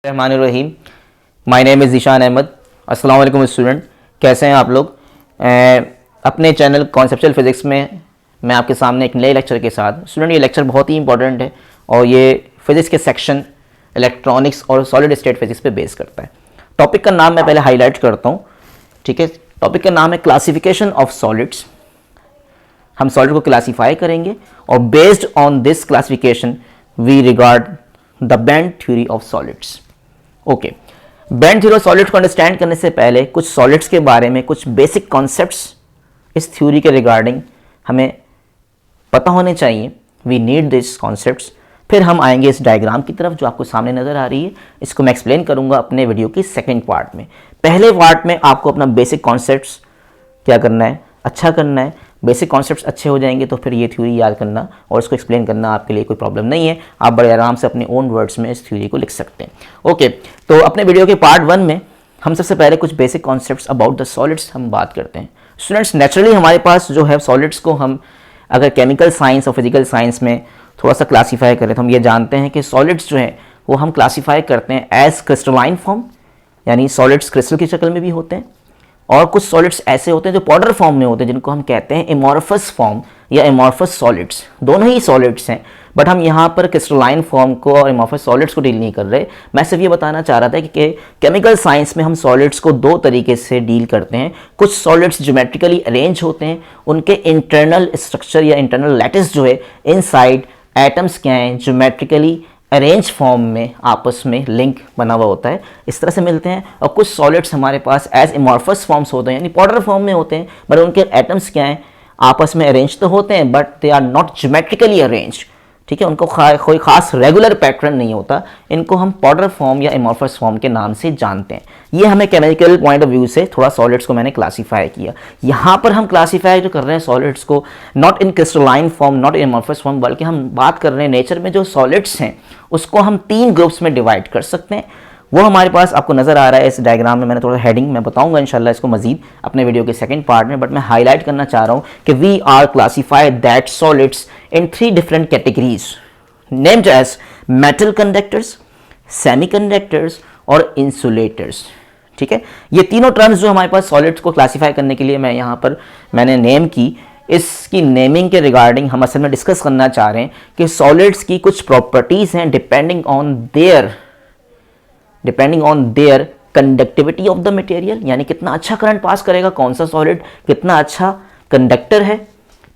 रहमानिर्रहीम। My name is Zeeshan Ahmed. अस्सलाम वालेकुम student, कैसे हैं आप लोग। अपने चैनल कॉन्सेप्चुअल फिज़िक्स में मैं आपके सामने एक नए लेक्चर के साथ। स्टूडेंट, ये लेक्चर बहुत ही इंपॉर्टेंट है और ये फिज़िक्स के सेक्शन इलेक्ट्रॉनिक्स और सॉलिड स्टेट फिज़िक्स पे बेस करता है। टॉपिक का नाम मैं पहले हाईलाइट करता हूँ, ठीक है। टॉपिक का नाम है क्लासिफिकेशन ऑफ सॉलिड्स। हम सॉलिड को क्लासीफाई करेंगे और based on this classification we regard the band theory of solids. Okay, band theory of solids को अंडरस्टैंड करने से पहले कुछ सॉलिड्स के बारे में कुछ बेसिक कॉन्सेप्ट्स इस थ्योरी के रिगार्डिंग हमें पता होने चाहिए। We need this concepts. फिर हम आएंगे इस डायग्राम की तरफ जो आपको सामने नज़र आ रही है। इसको मैं एक्सप्लेन करूंगा अपने वीडियो की सेकेंड पार्ट में। पहले पार्ट में आपको अपना बेसिक कॉन्सेप्ट्स क्या करना है, अच्छा करना है। बेसिक कॉन्सेप्ट्स अच्छे हो जाएंगे तो फिर ये थ्योरी याद करना और इसको एक्सप्लेन करना आपके लिए कोई प्रॉब्लम नहीं है। आप बड़े आराम से अपने ओन वर्ड्स में इस थ्योरी को लिख सकते हैं। ओके, तो अपने वीडियो के पार्ट 1 में हम सबसे पहले कुछ basic concepts about the solids हम बात करते हैं। स्टूडेंट्स, नेचुरली हमारे पास जो है सॉलिड्स को हम अगर केमिकल साइंस और फिजिकल साइंस में थोड़ा सा क्लासीफाई करें तो हम ये जानते हैं कि सॉलिड्स जो है वो हम क्लासीफाई करते हैं एज क्रिस्टलाइन फॉर्म, यानी सॉलिड्स क्रिस्टल की शक्ल में भी होते हैं, और कुछ सॉलिड्स ऐसे होते हैं जो पाउडर फॉर्म में होते हैं जिनको हम कहते हैं एमॉर्फस फॉर्म या एमॉर्फस सॉलिड्स। दोनों ही सॉलिड्स हैं, बट हम यहाँ पर क्रिस्टलाइन फॉर्म को और एमॉर्फस सॉलिड्स को डील नहीं कर रहे। मैं सिर्फ ये बताना चाह रहा था कि केमिकल साइंस में हम सॉलिड्स को दो तरीके से डील करते हैं। कुछ सॉलिड्स ज्योमेट्रिकली अरेंज होते हैं, उनके इंटरनल स्ट्रक्चर या इंटरनल लैटिस जो है इनसाइड एटम्स क्या हैं, ज्योमेट्रिकली अरेंज फॉर्म में आपस में लिंक बना हुआ होता है, इस तरह से मिलते हैं। और कुछ सॉलिड्स हमारे पास एज एमॉर्फस फॉर्म्स होते हैं, यानी पाउडर फॉर्म में होते हैं, बट उनके एटम्स क्या हैं, आपस में अरेंज तो होते हैं but they are not geometrically arrange, ठीक है। उनको कोई खास रेगुलर पैटर्न नहीं होता। इनको हम पाउडर फॉर्म या एमॉर्फस फॉर्म के नाम से जानते हैं। ये हमें केमिकल पॉइंट ऑफ व्यू से थोड़ा सॉलिड्स को मैंने क्लासीफाई किया। यहाँ पर हम क्लासीफाई जो कर रहे हैं सॉलिड्स को not in crystalline form, not in amorphous form, बल्कि हम बात कर रहे हैं नेचर में जो सॉलिड्स हैं उसको हम 3 ग्रुप्स में डिवाइड कर सकते हैं। वो हमारे पास आपको नज़र आ रहा है इस डायग्राम में। मैंने थोड़ा हेडिंग में बताऊंगा इंशाल्लाह इसको मजीद अपने वीडियो के सेकंड पार्ट में, बट मैं हाईलाइट करना चाह रहा हूँ कि we are classified that solids in 3 different categories named as metal conductors, semiconductors और insulators, ठीक है। ये तीनों टर्म्स जो हमारे पास सॉलिड्स को क्लासीफाई करने के लिए मैं यहाँ पर मैंने नेम की, इसकी नेमिंग के रिगार्डिंग हम असल में डिस्कस करना चाह रहे हैं कि सॉलिड्स की कुछ प्रॉपर्टीज हैं depending on their conductivity of the material, यानी कितना अच्छा करंट पास करेगा कौन सा सॉलिड, कितना अच्छा कंडक्टर है,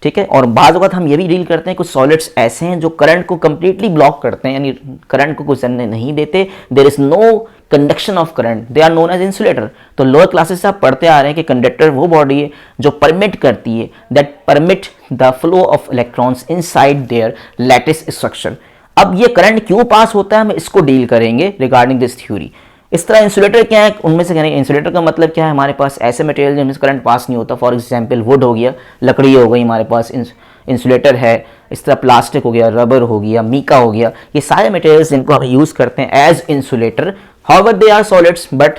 ठीक है। और बाज़ वक़्त हम ये भी डील करते हैं कुछ सॉलिड्स ऐसे हैं जो करंट को कंप्लीटली ब्लॉक करते हैं, यानी करंट को गुजरने नहीं देते। There is no conduction of current, they are known as insulator. तो लोअर क्लासेस से आप पढ़ते आ रहे हैं कि कंडक्टर वो बॉडी है जो परमिट करती है, that permit the flow of electrons inside their lattice structure. अब ये करंट क्यों पास होता है हम इसको डील करेंगे रिगार्डिंग दिस थ्योरी। इस तरह इंसुलेटर क्या है, उनमें से कहने इंसुलेटर का मतलब क्या है, हमारे पास ऐसे मटेरियल जिनमें से करंट पास नहीं होता। फॉर एग्जांपल वुड हो गया, लकड़ी हो गई, हमारे पास इंसुलेटर है। इस तरह प्लास्टिक हो गया, रबर हो गया, मीका हो गया, ये सारे मटेरियल्स जिनको हम यूज़ करते हैं as insulator. However they are solids but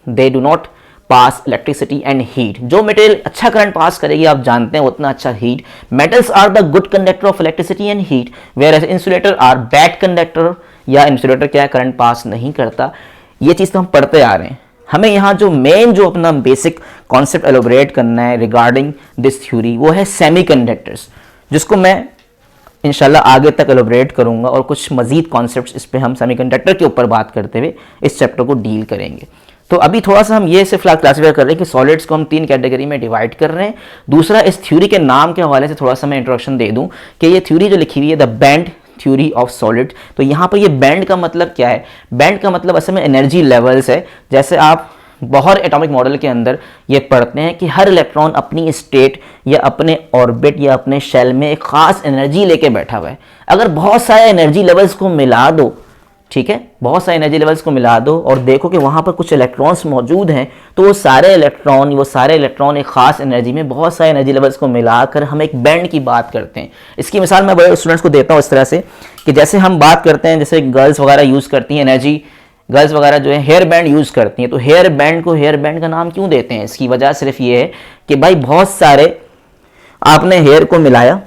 they do not pass electricity and heat. जो मटेरियल अच्छा करंट पास करेगी आप जानते हैं उतना अच्छा heat. Metals are the good conductor of electricity and heat, whereas insulator are bad conductor, या insulator क्या है करंट पास नहीं करता। ये चीज़ तो हम पढ़ते आ रहे हैं। हमें यहाँ जो मेन जो अपना बेसिक कॉन्सेप्ट एलोबरेट करना है रिगार्डिंग दिस थ्योरी वो है सेमीकंडक्टर्स, जिसको मैं इंशाल्लाह आगे तक एलोबरेट करूँगा और कुछ मजीद कॉन्सेप्ट्स इस पर हम सेमीकंडक्टर के ऊपर बात करते हुए इस चैप्टर को डील करेंगे। तो अभी थोड़ा सा हम ये सिर्फ क्लासीफाई कर रहे हैं कि सॉलिड्स को हम 3 कैटेगरी में डिवाइड कर रहे हैं। दूसरा, इस थ्योरी के नाम के हवाले से थोड़ा सा मैं इंट्रोडक्शन दे दूँ कि ये थ्योरी जो लिखी हुई है the band theory of solid. तो यहाँ पर ये बैंड का मतलब क्या है, बैंड का मतलब असल में एनर्जी लेवल्स है। जैसे आप बोहर एटॉमिक मॉडल के अंदर ये पढ़ते हैं कि हर इलेक्ट्रॉन अपनी स्टेट या अपने ऑर्बिट या अपने शेल में एक खास एनर्जी लेके बैठा हुआ है। अगर बहुत सारे एनर्जी लेवल्स को मिला दो, ठीक है, बहुत सारे एनर्जी लेवल्स को मिला दो और देखो कि वहाँ पर कुछ इलेक्ट्रॉन्स मौजूद हैं, तो वो सारे इलेक्ट्रॉन एक खास एनर्जी में बहुत सारे एनर्जी लेवल्स को मिलाकर हम एक बैंड की बात करते हैं। इसकी मिसाल मैं बड़े स्टूडेंट्स को देता हूँ इस तरह से कि जैसे हम बात करते हैं, जैसे गर्ल्स वगैरह यूज़ करती हैं एनर्जी, गर्ल्स वगैरह जो है हेयर बैंड यूज़ करती हैं। तो हेयर बैंड को हेयर बैंड का नाम क्यों देते हैं, इसकी वजह सिर्फ ये है कि भाई बहुत सारे आपने हेयर को मिलाया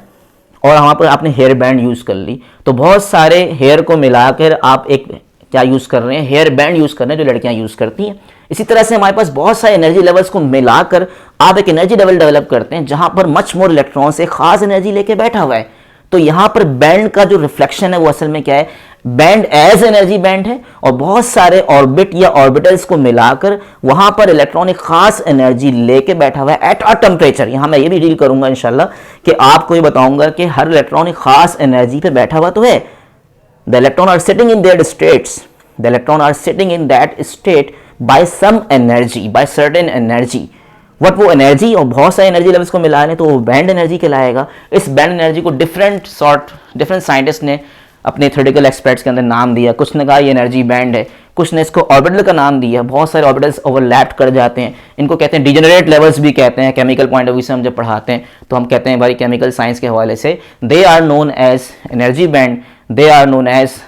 और वहाँ पर आपने हेयर बैंड यूज़ कर ली, तो बहुत सारे हेयर को मिलाकर आप एक क्या यूज़ कर रहे हैं, हेयर बैंड यूज़ कर रहे हैं जो लड़कियां यूज़ करती हैं। इसी तरह से हमारे पास बहुत सारे एनर्जी लेवल्स को मिलाकर आप एक एनर्जी लेवल डेवलप करते हैं जहां पर मच मोर इलेक्ट्रॉन्स एक खास एनर्जी लेके बैठा हुआ है। तो यहां पर बैंड का जो रिफ्लेक्शन है वो असल में क्या है, बैंड एज एनर्जी बैंड है, और बहुत सारे ऑर्बिट या ऑर्बिटल्स को मिलाकर वहां पर इलेक्ट्रॉन एक खास एनर्जी लेके बैठा हुआ है एट अ टेम्परेचर। यहां मैं ये भी डील करूंगा इंशाल्लाह कि आपको ये बताऊंगा कि हर इलेक्ट्रॉन एक खास एनर्जी पे बैठा हुआ तो है। The electron are sitting in their states, the electron are sitting in that state by some energy, by certain energy. What वो एनर्जी, और बहुत सारे एनर्जी लेवल्स को मिला लें तो वो बैंड एनर्जी कहलाएगा। इस बैंड एनर्जी को डिफरेंट साइंटिस्ट ने अपने थ्योरेटिकल एक्सपर्ट्स के अंदर नाम दिया। कुछ ने कहा ये एनर्जी बैंड है, कुछ ने इसको ऑर्बिटल का नाम दिया। बहुत सारे ऑर्बिटल्स ओवरलैप कर जाते हैं, इनको कहते हैं डिजेनरेट लेवल्स भी कहते हैं। केमिकल पॉइंट ऑफ व्यू से हम जब पढ़ाते हैं तो हम कहते हैं भाई केमिकल साइंस के हवाले से they are known as energy band, they are known as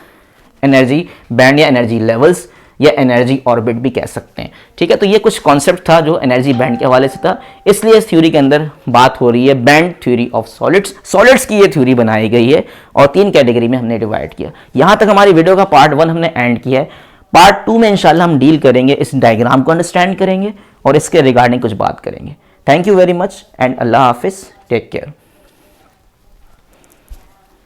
energy band या एनर्जी लेवल्स या एनर्जी ऑर्बिट भी कह सकते हैं। ठीक है, तो ये कुछ कॉन्सेप्ट था जो एनर्जी बैंड के हवाले से था, इसलिए इस थ्योरी के अंदर बात हो रही है बैंड थ्योरी ऑफ सॉलिड्स की ये थ्योरी बनाई गई है और 3 कैटेगरी में हमने डिवाइड किया। यहां तक हमारी वीडियो का पार्ट 1 हमने एंड किया है। पार्ट 2 में इंशाल्लाह हम डील करेंगे, इस डायग्राम को अंडरस्टैंड करेंगे और इसके रिगार्डिंग कुछ बात करेंगे। Thank you very much and अल्लाह हाफिज, टेक केयर।